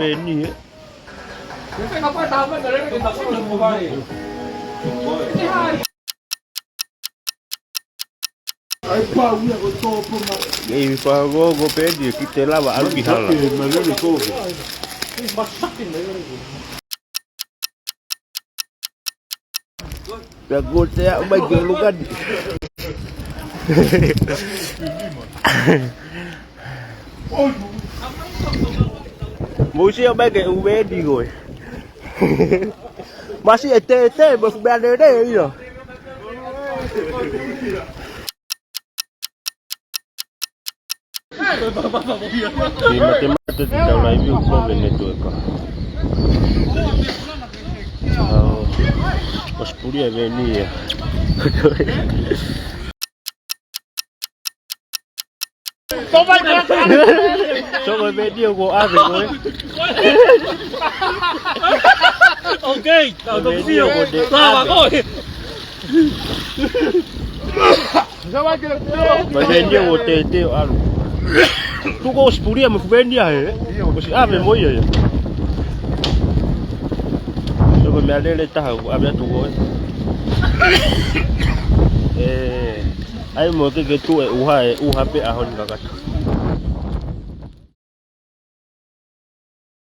veni. Ei pa go pedi ki te lava alu ki hala. Jago saya bagi lukan. Mỗi xe bay cái UV đi rồi. Mà xe tê mà bên đây đây rồi. Thì mà cái mắt tôi đầu này view không bên này tuổi cả. Mas pulia veni. Cho người về điều của ai về rồi. Ok, tao không siêu. Tao mà thôi. Mà về điều của tê tê ăn. Tu có spuria mà về đi à? Có gì ăn về mỗi giờ. Cho người mẹ lên tao của ăn tu rồi. Ai một cái tu uha pe ahon kakat.